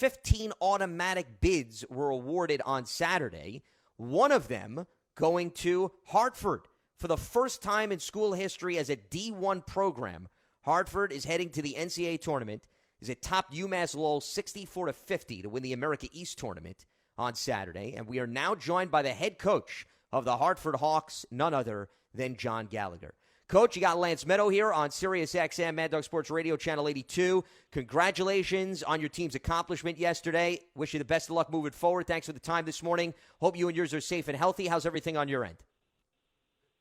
15 automatic bids were awarded on Saturday, one of them going to Hartford. For the first time in school history as a D1 program, Hartford is heading to the NCAA tournament, is it topped UMass Lowell 64-50 to win the America East tournament on Saturday. And we are now joined by the head coach of the Hartford Hawks, none other than John Gallagher. Coach, you got Lance Medow here on SiriusXM, Mad Dog Sports Radio, Channel 82. Congratulations on your team's accomplishment yesterday. Wish you the best of luck moving forward. Thanks for the time this morning. Hope you and yours are safe and healthy. How's everything on your end?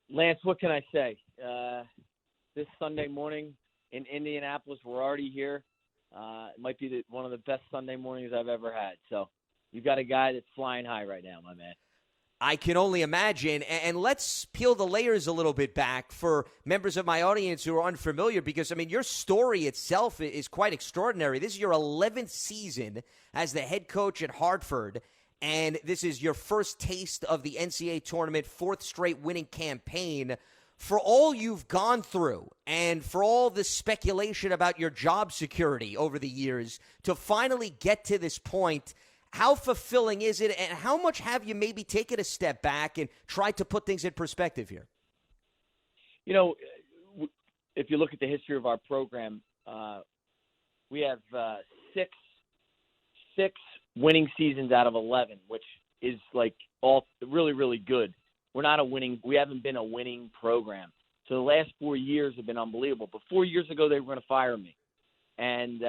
Lance, what can I say? This Sunday morning in Indianapolis, we're already here. It might be one of the best Sunday mornings I've ever had. So you've got a guy that's flying high right now, my man. I can only imagine. And let's peel the layers a little bit back for members of my audience who are unfamiliar because, I mean, your story itself is quite extraordinary. This is your 11th season as the head coach at Hartford, and this is your first taste of the NCAA tournament, fourth straight winning campaign. For all you've gone through and for all the speculation about your job security over the years to finally get to this point, how fulfilling is it, and how much have you maybe taken a step back and tried to put things in perspective here? You know, if you look at the history of our program, we have six winning seasons out of 11, which is like all really, really good. We haven't been a winning program. So the last 4 years have been unbelievable. But 4 years ago, they were going to fire me. And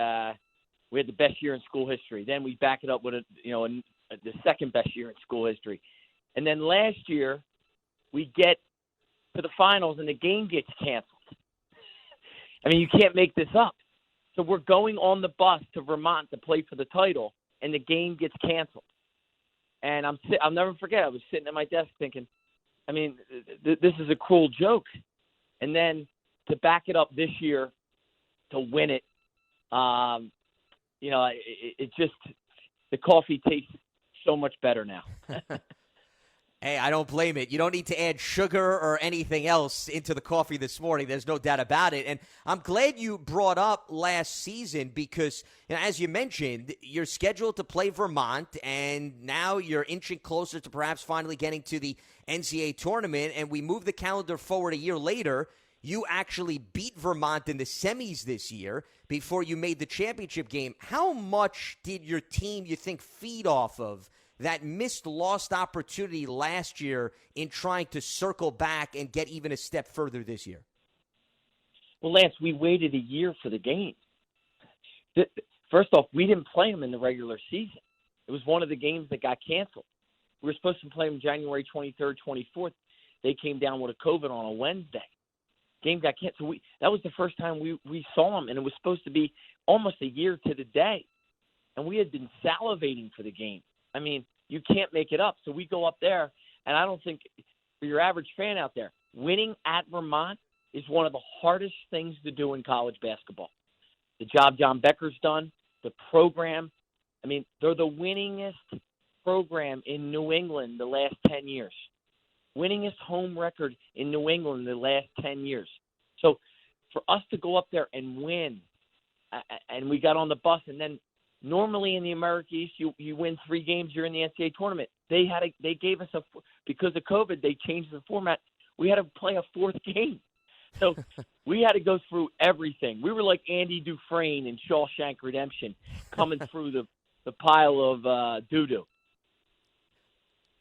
we had the best year in school history. Then we back it up with the second best year in school history. And then last year, we get to the finals and the game gets canceled. I mean, you can't make this up. So we're going on the bus to Vermont to play for the title, and the game gets canceled. And I'll never forget, I was sitting at my desk thinking, I mean, this is a cruel joke. And then to back it up this year, to win it, it just, the coffee tastes so much better now. Hey, I don't blame it. You don't need to add sugar or anything else into the coffee this morning. There's no doubt about it. And I'm glad you brought up last season because, as you mentioned, you're scheduled to play Vermont, and now you're inching closer to perhaps finally getting to the NCAA tournament, and we move the calendar forward a year later. You actually beat Vermont in the semis this year before you made the championship game. How much did your team, you think, feed off of that lost opportunity last year in trying to circle back and get even a step further this year? Well, Lance, we waited a year for the game. First off, we didn't play them in the regular season. It was one of the games that got canceled. We were supposed to play them January 23rd, 24th. They came down with a COVID on a Wednesday. Game got canceled. That was the first time we saw them, and it was supposed to be almost a year to the day. And we had been salivating for the game. I mean, you can't make it up. So we go up there, and I don't think, for your average fan out there, winning at Vermont is one of the hardest things to do in college basketball. The job John Becker's done, the program, I mean, they're the winningest program in New England the last 10 years. Winningest home record in New England the last 10 years. So for us to go up there and win, and we got on the bus, and then normally in the America East, you win 3 games, you're in the NCAA tournament. They gave us because of COVID, they changed the format. We had to play a 4th game. So we had to go through everything. We were like Andy Dufresne in Shawshank Redemption, coming through the pile of doo-doo.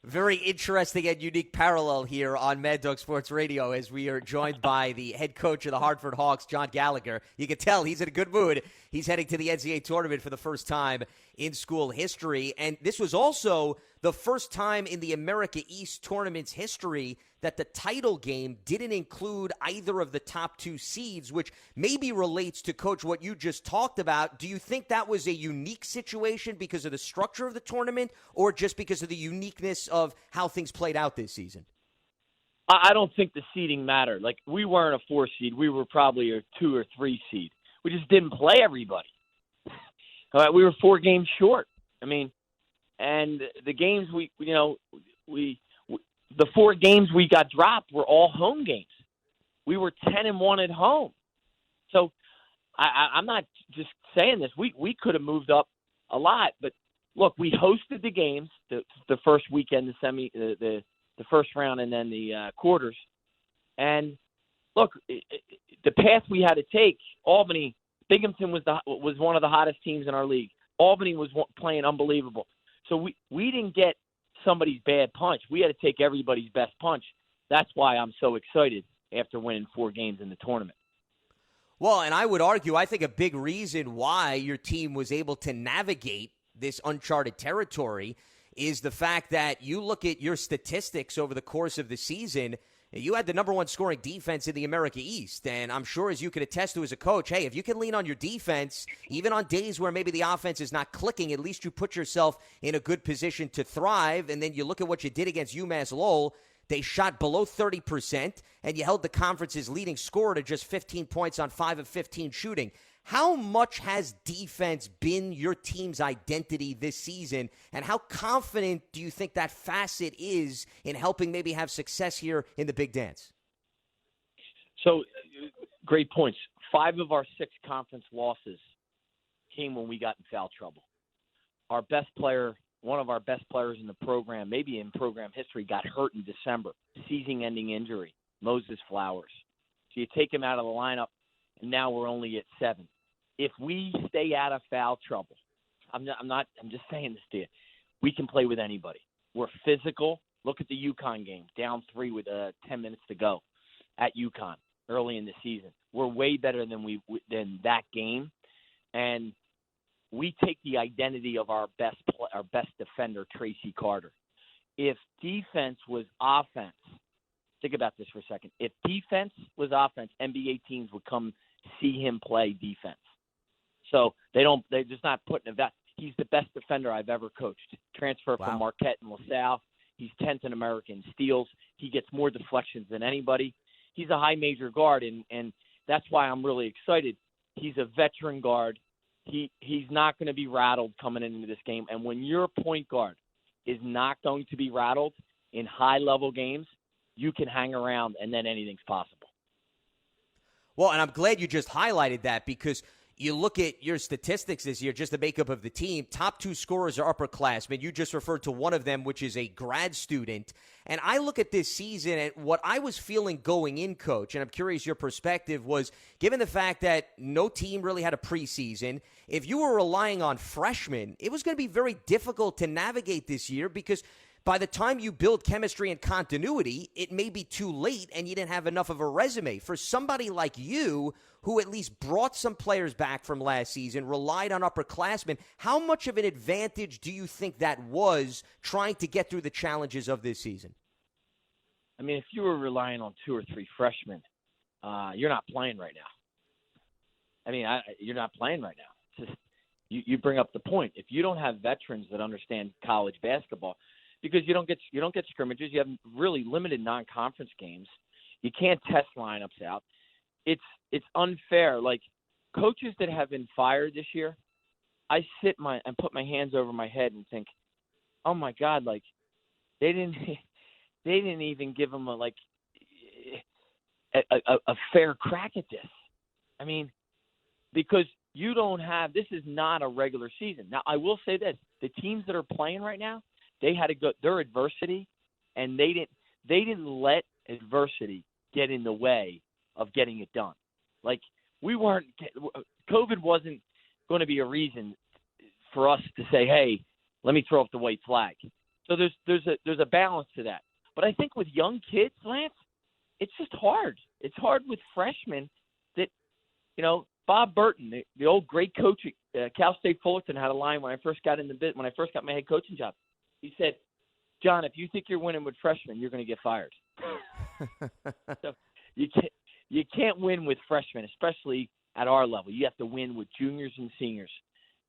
Very interesting and unique parallel here on Mad Dog Sports Radio as we are joined by the head coach of the Hartford Hawks, John Gallagher. You can tell he's in a good mood. He's heading to the NCAA tournament for the first time in school history. And this was also the first time in the America East tournament's history that the title game didn't include either of the top 2 seeds, which maybe relates to, Coach, what you just talked about. Do you think that was a unique situation because of the structure of the tournament or just because of the uniqueness of how things played out this season? I don't think the seeding mattered. Like, we weren't a 4 seed. We were probably a 2 or 3 seed. We just didn't play everybody. We were 4 games short. I mean, and the games the 4 games we got dropped were all home games. We were 10-1 at home. So I'm not just saying this. We could have moved up a lot. But look, we hosted the games, the first weekend, the first round, and then the quarters. And look, the path we had to take, Albany, Binghamton was one of the hottest teams in our league. Albany was playing unbelievable. So we didn't get somebody's bad punch. We had to take everybody's best punch. That's why I'm so excited after winning 4 games in the tournament. Well, and I would argue, I think a big reason why your team was able to navigate this uncharted territory is the fact that you look at your statistics over the course of the season. You had the number 1 scoring defense in the America East, and I'm sure, as you could attest to as a coach, hey, if you can lean on your defense, even on days where maybe the offense is not clicking, at least you put yourself in a good position to thrive. And then you look at what you did against UMass Lowell. They shot below 30%, and you held the conference's leading scorer to just 15 points on 5 of 15 shooting. How much has defense been your team's identity this season, and how confident do you think that facet is in helping maybe have success here in the Big Dance? So, great points. 5 of our 6 conference losses came when we got in foul trouble. Our best player, one of our best players in the program, maybe in program history, got hurt in December, season-ending injury, Moses Flowers. So you take him out of the lineup, and now we're only at 7. If we stay out of foul trouble, I'm just saying this to you, we can play with anybody. We're physical. Look at the UConn game, down 3 with 10 minutes to go at UConn early in the season. We're way better than that game, and we take the identity of our best defender, Tracy Carter. If defense was offense, think about this for a second. If defense was offense, NBA teams would come see him play defense. So they're just not putting that. He's the best defender I've ever coached. Transfer from Marquette and LaSalle. He's 10th in American steals. He gets more deflections than anybody. He's a high major guard, and that's why I'm really excited. He's a veteran guard. He's not going to be rattled coming into this game. And when your point guard is not going to be rattled in high-level games, you can hang around, and then anything's possible. Well, and I'm glad you just highlighted that, because you look at your statistics this year, just the makeup of the team, top 2 scorers are upperclassmen. You just referred to one of them, which is a grad student. And I look at this season, and what I was feeling going in, Coach, and I'm curious your perspective, was given the fact that no team really had a preseason, if you were relying on freshmen, it was going to be very difficult to navigate this year, because by the time you build chemistry and continuity, it may be too late and you didn't have enough of a resume. For somebody like you, who at least brought some players back from last season, relied on upperclassmen, how much of an advantage do you think that was trying to get through the challenges of this season? I mean, if you were relying on 2 or 3 freshmen, you're not playing right now. I mean, you're not playing right now. It's just, you bring up the point. If you don't have veterans that understand college basketball, because you don't get scrimmages, you have really limited non-conference games. You can't test lineups out. It's unfair. Like, coaches that have been fired this year, I sit and put my hands over my head and think, oh my God, like they didn't even give them a fair crack at this. I mean, because this is not a regular season. Now, I will say this: the teams that are playing right now, they had to go their adversity, and they didn't let adversity get in the way of getting it done. Like, COVID wasn't going to be a reason for us to say, hey, let me throw up the white flag. So there's a balance to that. But I think with young kids, Lance, it's just hard. It's hard with freshmen that, Bob Burton, the old great coach at Cal State Fullerton, had a line when I first got my head coaching job. He said, John, if you think you're winning with freshmen, you're going to get fired. So you can't win with freshmen, especially at our level. You have to win with juniors and seniors.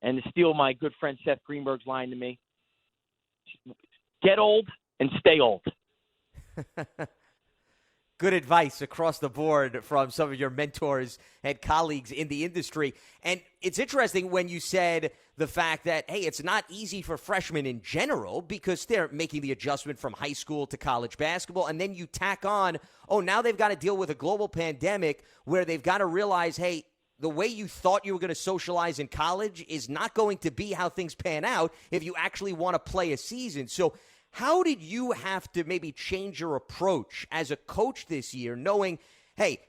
And to steal my good friend Seth Greenberg's line to me, get old and stay old. Good advice across the board from some of your mentors and colleagues in the industry. And it's interesting when you said the fact that, hey, it's not easy for freshmen in general because they're making the adjustment from high school to college basketball. And then you tack on, now they've got to deal with a global pandemic where they've got to realize, hey, the way you thought you were going to socialize in college is not going to be how things pan out if you actually want to play a season. So how did you have to maybe change your approach as a coach this year, knowing, hey,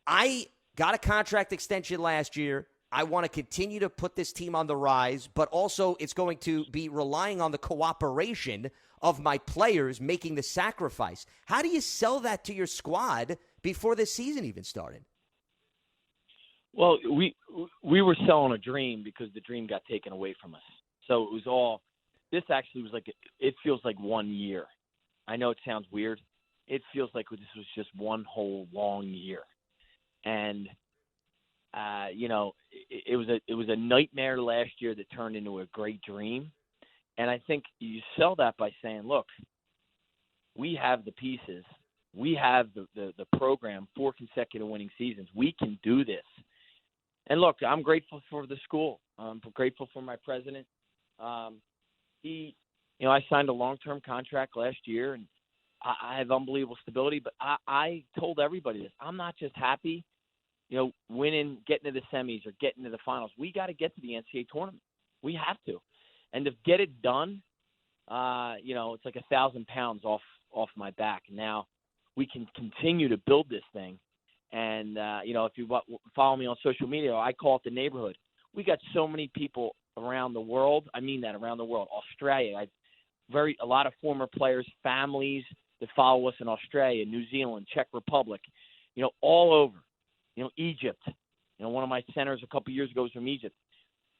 I got a contract extension last year. I want to continue to put this team on the rise, but also it's going to be relying on the cooperation of my players making the sacrifice. How do you sell that to your squad before this season even started? Well, we were selling a dream because the dream got taken away from us. So it was all – this actually was like – it feels like 1 year. I know it sounds weird. It feels like this was just one whole long year. And, it was a nightmare last year that turned into a great dream. And I think you sell that by saying, look, we have the pieces. We have the program, 4 consecutive winning seasons. We can do this. And look, I'm grateful for the school. I'm grateful for my president. I signed a long-term contract last year, and I have unbelievable stability. But I told everybody this. I'm not just happy, winning, getting to the semis or getting to the finals. We got to get to the NCAA tournament. We have to. And to get it done, it's like 1,000 pounds off my back. Now we can continue to build this thing. And, if you follow me on social media, I call it the neighborhood. We got so many people around the world. I mean that, around the world. Australia, a lot of former players, families that follow us in Australia, New Zealand, Czech Republic, all over. Egypt. One of my centers a couple years ago was from Egypt.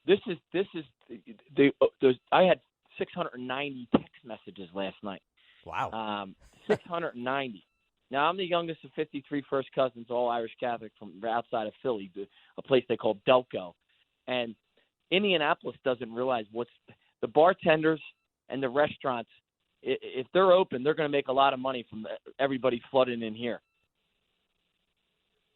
I had 690 text messages last night. Wow. 690. Now, I'm the youngest of 53 first cousins, all Irish Catholic from outside of Philly, a place they call Delco. And Indianapolis doesn't realize the bartenders and the restaurants, if they're open, they're going to make a lot of money from everybody flooding in here.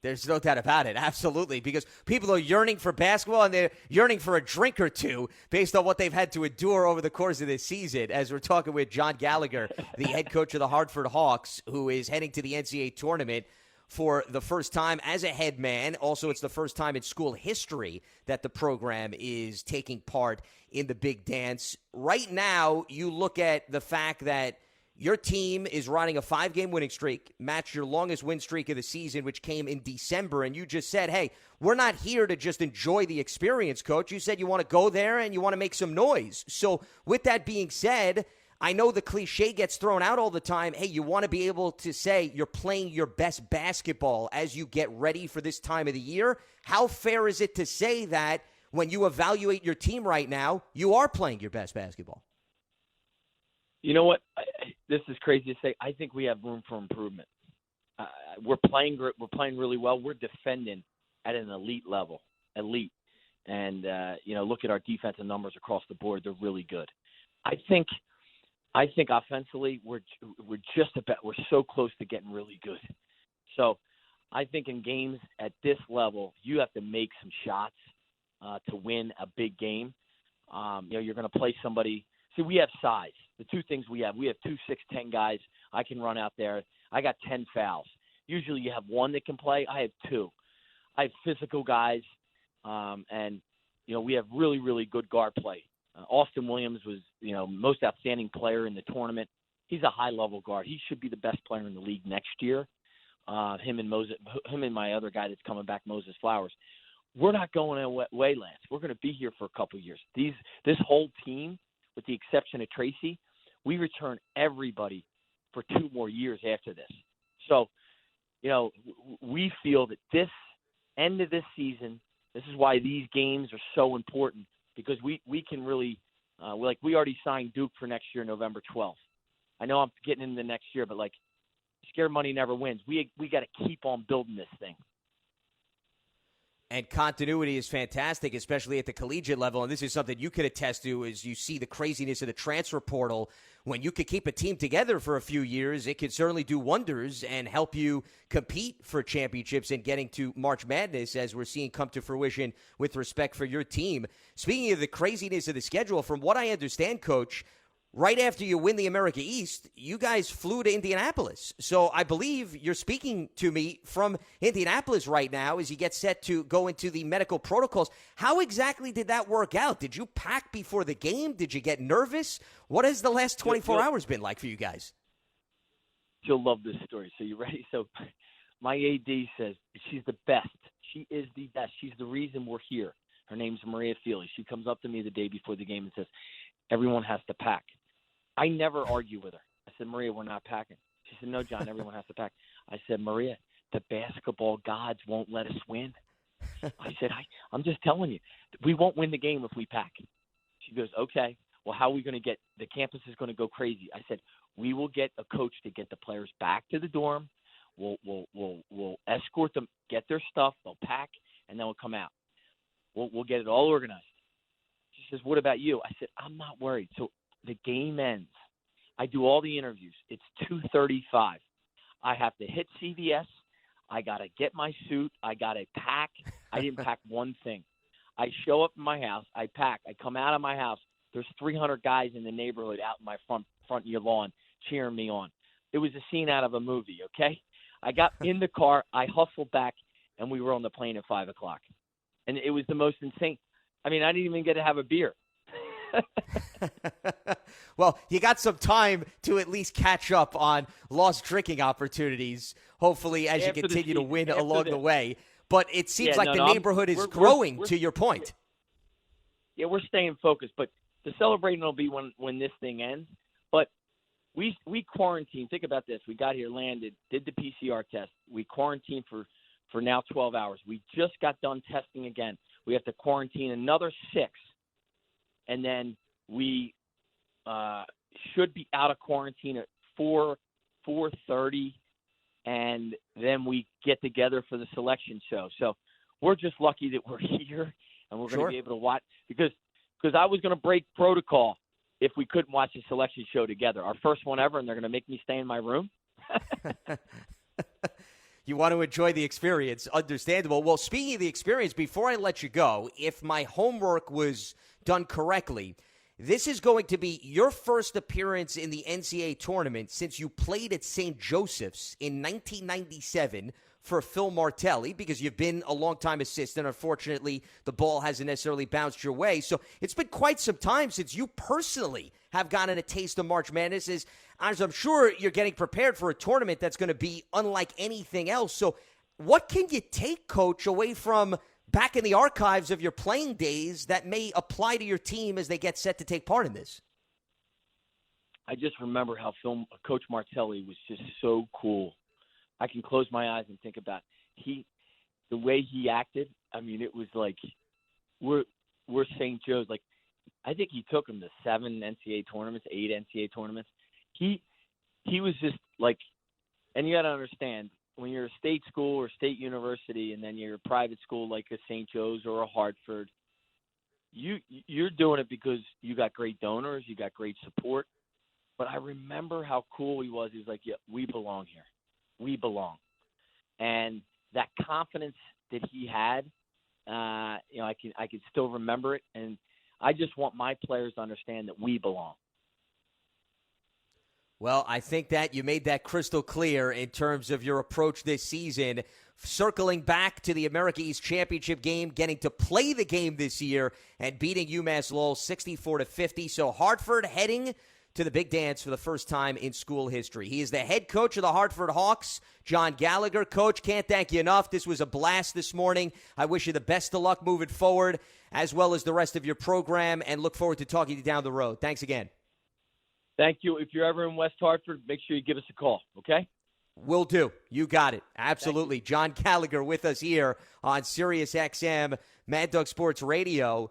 There's no doubt about it. Absolutely. Because people are yearning for basketball and they're yearning for a drink or two based on what they've had to endure over the course of this season. As we're talking with John Gallagher, the head coach of the Hartford Hawks, who is heading to the NCAA tournament for the first time as a head man. Also, it's the first time in school history that the program is taking part in the big dance. Right now, you look at the fact that your team is riding a 5-game winning streak, matched your longest win streak of the season, which came in December. And you just said, hey, we're not here to just enjoy the experience, Coach. You said you want to go there and you want to make some noise. So with that being said, I know the cliche gets thrown out all the time. Hey, you want to be able to say you're playing your best basketball as you get ready for this time of the year. How fair is it to say that when you evaluate your team right now, you are playing your best basketball? You know what? This is crazy to say. I think we have room for improvement. We're playing really well. We're defending at an elite level, and look at our defensive numbers across the board. They're really good. I think offensively we're so close to getting really good. So I think in games at this level, you have to make some shots to win a big game. You're going to play somebody. See, we have size. The two things we have 2 6'10" guys. I can run out there. I got 10 fouls. Usually you have one that can play. I have 2. I have physical guys, and we have really, really good guard play. Austin Williams was, most outstanding player in the tournament. He's a high-level guard. He should be the best player in the league next year. Him and my other guy that's coming back, Moses Flowers. We're not going away, Lance. We're going to be here for a couple of years. This whole team, with the exception of Tracy, we return everybody for 2 more years after this. So, we feel that this end of this season, this is why these games are so important, because we can really, we already signed Duke for next year, November 12th. I know I'm getting into the next year, but scared money never wins. We got to keep on building this thing. And continuity is fantastic, especially at the collegiate level. And this is something you could attest to as you see the craziness of the transfer portal. When you could keep a team together for a few years, it could certainly do wonders and help you compete for championships and getting to March Madness, as we're seeing come to fruition with respect for your team. Speaking of the craziness of the schedule, from what I understand, Coach, right after you win the America East, you guys flew to Indianapolis. So I believe you're speaking to me from Indianapolis right now as you get set to go into the medical protocols. How exactly did that work out? Did you pack before the game? Did you get nervous? What has the last 24 hours been like for you guys? You'll love this story. So you ready? So my AD says she's the best. She is the best. She's the reason we're here. Her name's Maria Feely. She comes up to me the day before the game and says, everyone has to pack. I never argue with her. I said, Maria, we're not packing. She said, no, John, everyone has to pack. I said, Maria, the basketball gods won't let us win. I said, I'm just telling you, we won't win the game if we pack. She goes, okay, well, how are we going to get – the campus is going to go crazy. I said, we will get a coach to get the players back to the dorm. We'll escort them, get their stuff, they'll pack, and then we'll come out. We'll get it all organized. She says, what about you? I said, I'm not worried. So the game ends. I do all the interviews. It's 2:35. I have to hit CVS. I got to get my suit. I got to pack. I didn't pack one thing. I show up in my house. I pack. I come out of my house. There's 300 guys in the neighborhood out in my front of your lawn cheering me on. It was a scene out of a movie, okay? I got in the car. I hustled back, and we were on the plane at 5 o'clock. And it was the most insane. I mean, I didn't even get to have a beer. Well, you got some time to at least catch up on lost drinking opportunities, hopefully, as you continue to win along the way. But it seems like the neighborhood is growing, to your point. Yeah, we're staying focused. But the celebrating will be when this thing ends. But we quarantined. Think about this. We got here, landed, did the PCR test. We quarantined for now 12 hours. We just got done testing again. We have to quarantine another 6. And then we should be out of quarantine at 4:30, and then we get together for the selection show. So we're just lucky that we're here, and we're going to be able to watch. Because I was going to break protocol if we couldn't watch the selection show together. Our first one ever, and they're going to make me stay in my room. You want to enjoy the experience. Understandable. Well, speaking of the experience, before I let you go, if my homework was done correctly, this is going to be your first appearance in the NCAA tournament since you played at St. Joseph's in 1997 for Phil Martelli, because you've been a long-time assistant. Unfortunately, the ball hasn't necessarily bounced your way. So it's been quite some time since you personally have gotten a taste of March Madness, as I'm sure you're getting prepared for a tournament that's going to be unlike anything else. So what can you take, Coach, away from back in the archives of your playing days that may apply to your team as they get set to take part in this? I just remember how Coach Martelli was just so cool. I can close my eyes and think about the way he acted. I mean, it was like we're St. Joe's. Like, I think he took him to 7 NCAA tournaments, 8 NCAA tournaments. He was just like, and you got to understand, when you're a state school or state university, and then you're a private school like a St. Joe's or a Hartford, you're doing it because you got great donors, you got great support. But I remember how cool he was. He was like, yeah, we belong here. We belong. And that confidence that he had, I can still remember it. And I just want my players to understand that we belong. Well, I think that you made that crystal clear in terms of your approach this season. Circling back to the America East Championship game, getting to play the game this year and beating UMass Lowell 64-50. So Hartford heading to the big dance for the first time in school history. He is the head coach of the Hartford Hawks, John Gallagher. Coach, can't thank you enough. This was a blast this morning. I wish you the best of luck moving forward, as well as the rest of your program, and look forward to talking to you down the road. Thanks again. Thank you. If you're ever in West Hartford, make sure you give us a call, okay? Will do. You got it. Absolutely. John Gallagher with us here on SiriusXM Mad Dog Sports Radio.